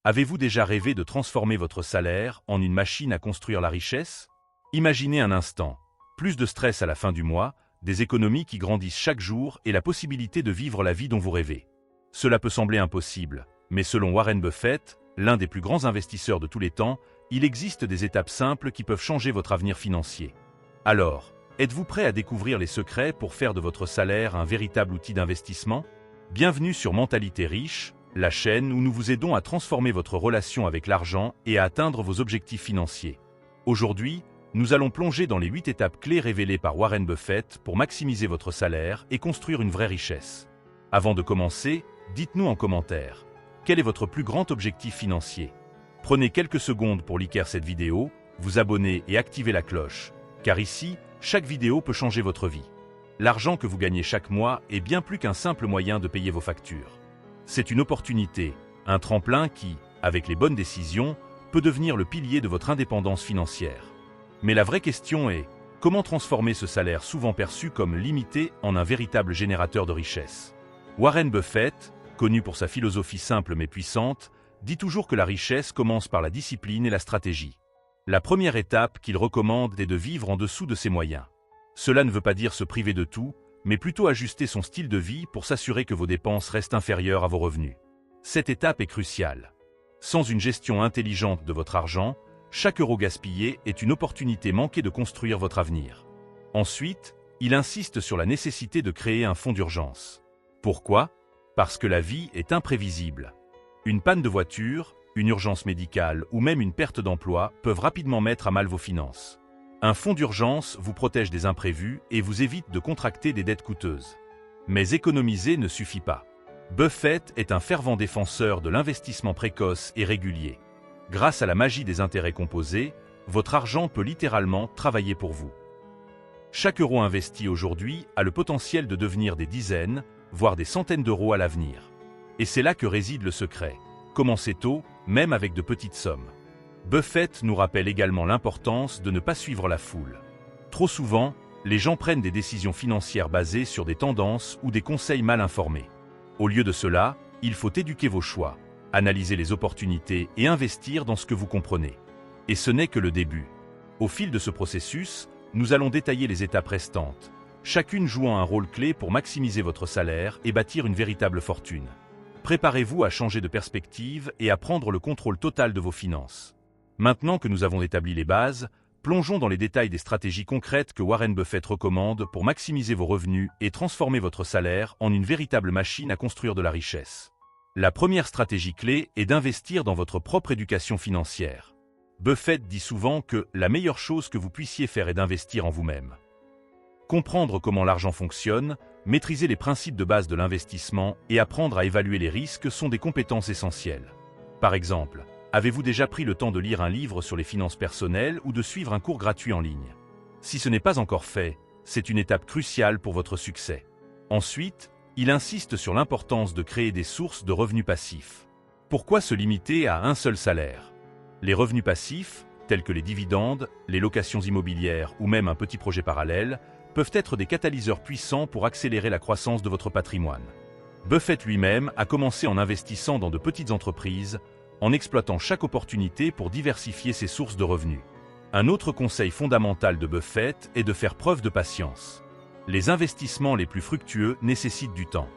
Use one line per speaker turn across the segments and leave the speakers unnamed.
Avez-vous déjà rêvé de transformer votre salaire en une machine à construire la richesse? Imaginez un instant. Plus de stress à la fin du mois, des économies qui grandissent chaque jour et la possibilité de vivre la vie dont vous rêvez. Cela peut sembler impossible, mais selon Warren Buffett, l'un des plus grands investisseurs de tous les temps, il existe des étapes simples qui peuvent changer votre avenir financier. Alors, êtes-vous prêt à découvrir les secrets pour faire de votre salaire un véritable outil d'investissement? Bienvenue sur Mentalité Riche, la chaîne où nous vous aidons à transformer votre relation avec l'argent et à atteindre vos objectifs financiers. Aujourd'hui, nous allons plonger dans les 8 étapes clés révélées par Warren Buffett pour maximiser votre salaire et construire une vraie richesse. Avant de commencer, dites-nous en commentaire, quel est votre plus grand objectif financier? Prenez quelques secondes pour liker cette vidéo, vous abonner et activer la cloche, car ici, chaque vidéo peut changer votre vie. L'argent que vous gagnez chaque mois est bien plus qu'un simple moyen de payer vos factures. C'est une opportunité, un tremplin qui, avec les bonnes décisions, peut devenir le pilier de votre indépendance financière. Mais la vraie question est, comment transformer ce salaire souvent perçu comme limité en un véritable générateur de richesse? Warren Buffett, connu pour sa philosophie simple mais puissante, dit toujours que la richesse commence par la discipline et la stratégie. La première étape qu'il recommande est de vivre en dessous de ses moyens. Cela ne veut pas dire se priver de tout, mais plutôt ajuster son style de vie pour s'assurer que vos dépenses restent inférieures à vos revenus. Cette étape est cruciale. Sans une gestion intelligente de votre argent, chaque euro gaspillé est une opportunité manquée de construire votre avenir. Ensuite, il insiste sur la nécessité de créer un fonds d'urgence. Pourquoi? Parce que la vie est imprévisible. Une panne de voiture, une urgence médicale ou même une perte d'emploi peuvent rapidement mettre à mal vos finances. Un fonds d'urgence vous protège des imprévus et vous évite de contracter des dettes coûteuses. Mais économiser ne suffit pas. Buffett est un fervent défenseur de l'investissement précoce et régulier. Grâce à la magie des intérêts composés, votre argent peut littéralement travailler pour vous. Chaque euro investi aujourd'hui a le potentiel de devenir des dizaines, voire des centaines d'euros à l'avenir. Et c'est là que réside le secret. Commencez tôt, même avec de petites sommes. Buffett nous rappelle également l'importance de ne pas suivre la foule. Trop souvent, les gens prennent des décisions financières basées sur des tendances ou des conseils mal informés. Au lieu de cela, il faut éduquer vos choix, analyser les opportunités et investir dans ce que vous comprenez. Et ce n'est que le début. Au fil de ce processus, nous allons détailler les étapes restantes, chacune jouant un rôle clé pour maximiser votre salaire et bâtir une véritable fortune. Préparez-vous à changer de perspective et à prendre le contrôle total de vos finances. Maintenant que nous avons établi les bases, plongeons dans les détails des stratégies concrètes que Warren Buffett recommande pour maximiser vos revenus et transformer votre salaire en une véritable machine à construire de la richesse. La première stratégie clé est d'investir dans votre propre éducation financière. Buffett dit souvent que la meilleure chose que vous puissiez faire est d'investir en vous-même. Comprendre comment l'argent fonctionne, maîtriser les principes de base de l'investissement et apprendre à évaluer les risques sont des compétences essentielles. Par exemple, avez-vous déjà pris le temps de lire un livre sur les finances personnelles ou de suivre un cours gratuit en ligne? Si ce n'est pas encore fait, c'est une étape cruciale pour votre succès. Ensuite, il insiste sur l'importance de créer des sources de revenus passifs. Pourquoi se limiter à un seul salaire? Les revenus passifs, tels que les dividendes, les locations immobilières ou même un petit projet parallèle, peuvent être des catalyseurs puissants pour accélérer la croissance de votre patrimoine. Buffett lui-même a commencé en investissant dans de petites entreprises, en exploitant chaque opportunité pour diversifier ses sources de revenus. Un autre conseil fondamental de Buffett est de faire preuve de patience. Les investissements les plus fructueux nécessitent du temps.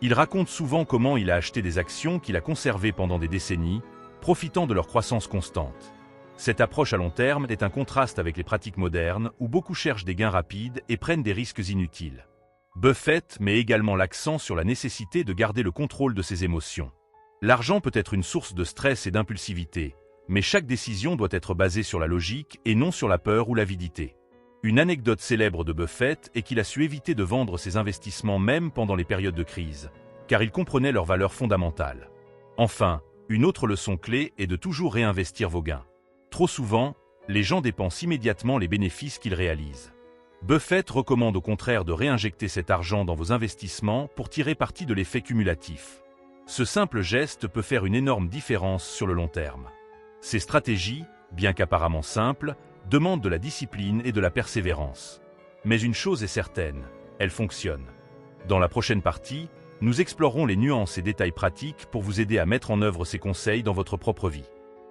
Il raconte souvent comment il a acheté des actions qu'il a conservées pendant des décennies, profitant de leur croissance constante. Cette approche à long terme est un contraste avec les pratiques modernes où beaucoup cherchent des gains rapides et prennent des risques inutiles. Buffett met également l'accent sur la nécessité de garder le contrôle de ses émotions. L'argent peut être une source de stress et d'impulsivité, mais chaque décision doit être basée sur la logique et non sur la peur ou l'avidité. Une anecdote célèbre de Buffett est qu'il a su éviter de vendre ses investissements même pendant les périodes de crise, car il comprenait leur valeur fondamentale. Enfin, une autre leçon clé est de toujours réinvestir vos gains. Trop souvent, les gens dépensent immédiatement les bénéfices qu'ils réalisent. Buffett recommande au contraire de réinjecter cet argent dans vos investissements pour tirer parti de l'effet cumulatif. Ce simple geste peut faire une énorme différence sur le long terme. Ces stratégies, bien qu'apparemment simples, demandent de la discipline et de la persévérance. Mais une chose est certaine, elles fonctionnent. Dans la prochaine partie, Nous explorerons les nuances et détails pratiques pour vous aider à mettre en œuvre ces conseils dans votre propre vie.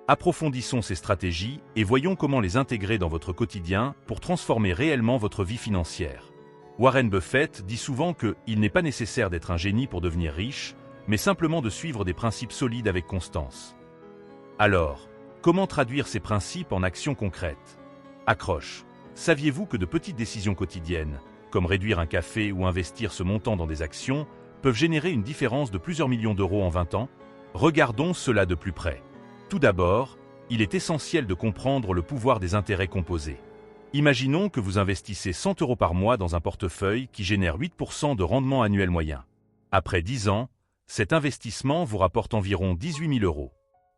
Approfondissons ces stratégies et voyons comment les intégrer dans votre quotidien pour transformer réellement votre vie financière. Warren Buffett dit souvent qu'il n'est pas nécessaire d'être un génie pour devenir riche, mais simplement de suivre des principes solides avec constance. Alors, comment traduire ces principes en actions concrètes? Accroche. Saviez-vous que de petites décisions quotidiennes, comme réduire un café ou investir ce montant dans des actions, peuvent générer une différence de plusieurs millions d'euros en 20 ans? Regardons cela de plus près. Tout d'abord, il est essentiel de comprendre le pouvoir des intérêts composés. Imaginons que vous investissez 100 € par mois dans un portefeuille qui génère 8% de rendement annuel moyen. Après 10 ans, cet investissement vous rapporte environ 18 000 €.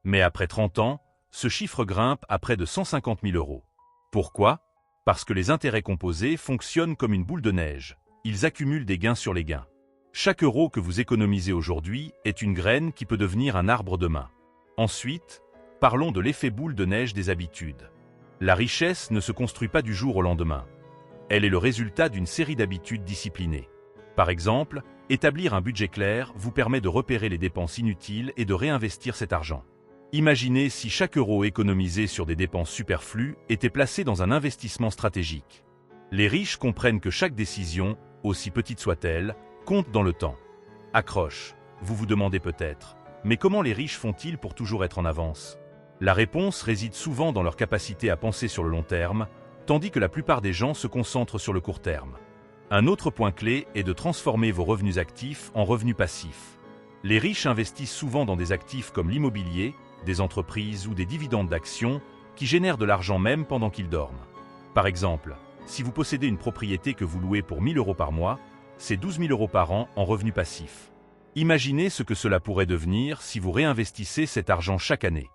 Mais après 30 ans, ce chiffre grimpe à près de 150 000 €. Pourquoi? Parce que les intérêts composés fonctionnent comme une boule de neige. Ils accumulent des gains sur les gains. Chaque euro que vous économisez aujourd'hui est une graine qui peut devenir un arbre demain. Ensuite, parlons de l'effet boule de neige des habitudes. La richesse ne se construit pas du jour au lendemain. Elle est le résultat d'une série d'habitudes disciplinées. Par exemple, établir un budget clair vous permet de repérer les dépenses inutiles et de réinvestir cet argent. Imaginez si chaque euro économisé sur des dépenses superflues était placé dans un investissement stratégique. Les riches comprennent que chaque décision, aussi petite soit-elle, compte dans le temps. Accroche, vous vous demandez peut-être, mais comment les riches font-ils pour toujours être en avance? La réponse réside souvent dans leur capacité à penser sur le long terme, tandis que la plupart des gens se concentrent sur le court terme. Un autre point clé est de transformer vos revenus actifs en revenus passifs. Les riches investissent souvent dans des actifs comme l'immobilier, des entreprises ou des dividendes d'actions qui génèrent de l'argent même pendant qu'ils dorment. Par exemple, si vous possédez une propriété que vous louez pour 1 000 € par mois, c'est 12 000 € par an en revenus passifs. Imaginez ce que cela pourrait devenir si vous réinvestissez cet argent chaque année.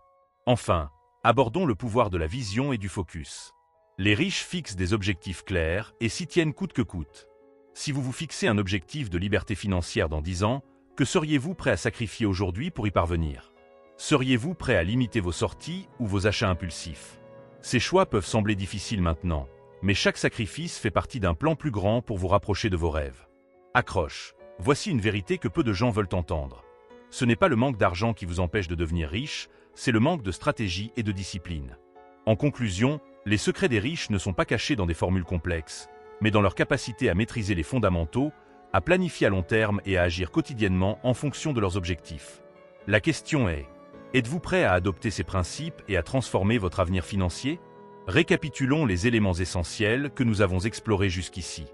Enfin, abordons le pouvoir de la vision et du focus. Les riches fixent des objectifs clairs et s'y tiennent coûte que coûte. Si vous vous fixez un objectif de liberté financière dans 10 ans, que seriez-vous prêt à sacrifier aujourd'hui pour y parvenir? Seriez-vous prêt à limiter vos sorties ou vos achats impulsifs? Ces choix peuvent sembler difficiles maintenant, mais chaque sacrifice fait partie d'un plan plus grand pour vous rapprocher de vos rêves. Accroche, voici une vérité que peu de gens veulent entendre. Ce n'est pas le manque d'argent qui vous empêche de devenir riche, c'est le manque de stratégie et de discipline. En conclusion, les secrets des riches ne sont pas cachés dans des formules complexes, mais dans leur capacité à maîtriser les fondamentaux, à planifier à long terme et à agir quotidiennement en fonction de leurs objectifs. La question est, êtes-vous prêt à adopter ces principes et à transformer votre avenir financier? Récapitulons les éléments essentiels que nous avons explorés jusqu'ici.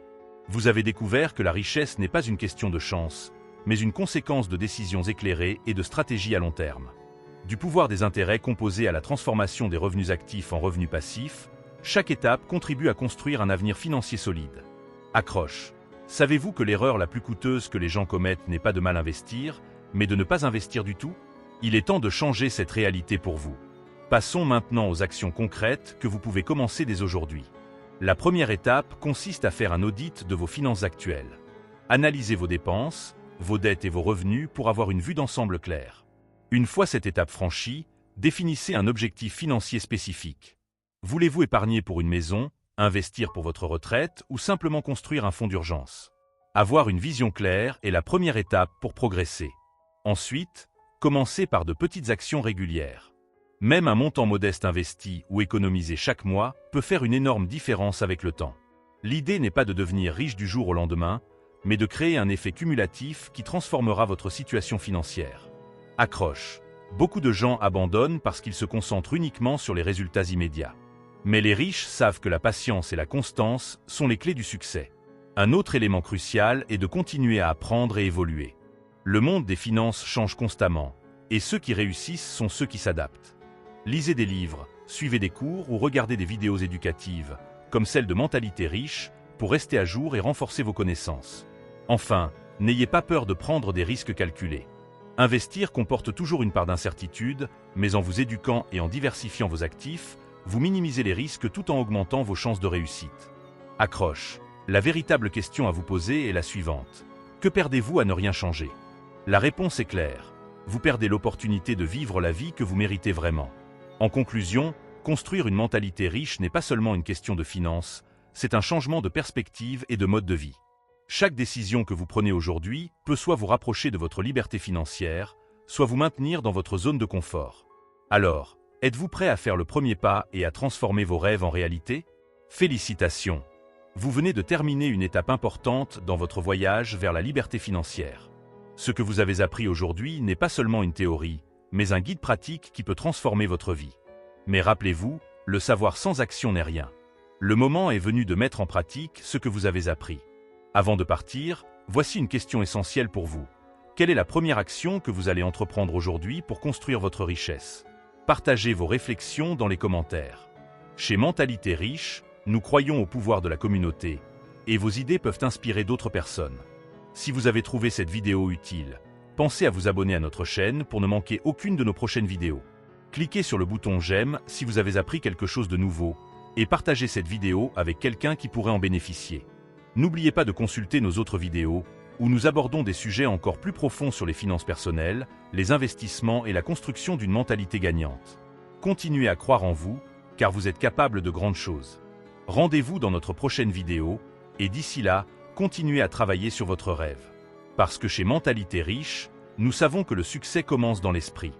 Vous avez découvert que la richesse n'est pas une question de chance, mais une conséquence de décisions éclairées et de stratégies à long terme. Du pouvoir des intérêts composés à la transformation des revenus actifs en revenus passifs, chaque étape contribue à construire un avenir financier solide. Accroche. Savez-vous que l'erreur la plus coûteuse que les gens commettent n'est pas de mal investir, mais de ne pas investir du tout? Il est temps de changer cette réalité pour vous. Passons maintenant aux actions concrètes que vous pouvez commencer dès aujourd'hui. La première étape consiste à faire un audit de vos finances actuelles. Analysez vos dépenses, vos dettes et vos revenus pour avoir une vue d'ensemble claire. Une fois cette étape franchie, définissez un objectif financier spécifique. Voulez-vous épargner pour une maison, investir pour votre retraite ou simplement construire un fonds d'urgence? Avoir une vision claire est la première étape pour progresser. Ensuite, commencez par de petites actions régulières. Même un montant modeste investi ou économisé chaque mois peut faire une énorme différence avec le temps. L'idée n'est pas de devenir riche du jour au lendemain, mais de créer un effet cumulatif qui transformera votre situation financière. Accroche. Beaucoup de gens abandonnent parce qu'ils se concentrent uniquement sur les résultats immédiats. Mais les riches savent que la patience et la constance sont les clés du succès. Un autre élément crucial est de continuer à apprendre et évoluer. Le monde des finances change constamment, et ceux qui réussissent sont ceux qui s'adaptent. Lisez des livres, suivez des cours ou regardez des vidéos éducatives, comme celle de Mentalité riche, pour rester à jour et renforcer vos connaissances. Enfin, n'ayez pas peur de prendre des risques calculés. Investir comporte toujours une part d'incertitude, mais en vous éduquant et en diversifiant vos actifs, vous minimisez les risques tout en augmentant vos chances de réussite. Accroche. La véritable question à vous poser est la suivante. Que perdez-vous à ne rien changer? La réponse est claire. Vous perdez l'opportunité de vivre la vie que vous méritez vraiment. En conclusion, construire une mentalité riche n'est pas seulement une question de finances, c'est un changement de perspective et de mode de vie. Chaque décision que vous prenez aujourd'hui peut soit vous rapprocher de votre liberté financière, soit vous maintenir dans votre zone de confort. Alors, êtes-vous prêt à faire le premier pas et à transformer vos rêves en réalité? Félicitations! Vous venez de terminer une étape importante dans votre voyage vers la liberté financière. Ce que vous avez appris aujourd'hui n'est pas seulement une théorie, mais un guide pratique qui peut transformer votre vie. Mais rappelez-vous, le savoir sans action n'est rien. Le moment est venu de mettre en pratique ce que vous avez appris. Avant de partir, voici une question essentielle pour vous. Quelle est la première action que vous allez entreprendre aujourd'hui pour construire votre richesse? Partagez vos réflexions dans les commentaires. Chez Mentalité Riche, nous croyons au pouvoir de la communauté, et vos idées peuvent inspirer d'autres personnes. Si vous avez trouvé cette vidéo utile, pensez à vous abonner à notre chaîne pour ne manquer aucune de nos prochaines vidéos. Cliquez sur le bouton j'aime si vous avez appris quelque chose de nouveau, et partagez cette vidéo avec quelqu'un qui pourrait en bénéficier. N'oubliez pas de consulter nos autres vidéos, où nous abordons des sujets encore plus profonds sur les finances personnelles, les investissements et la construction d'une mentalité gagnante. Continuez à croire en vous, car vous êtes capable de grandes choses. Rendez-vous dans notre prochaine vidéo, et d'ici là, continuez à travailler sur votre rêve. Parce que chez Mentalité Riche, nous savons que le succès commence dans l'esprit.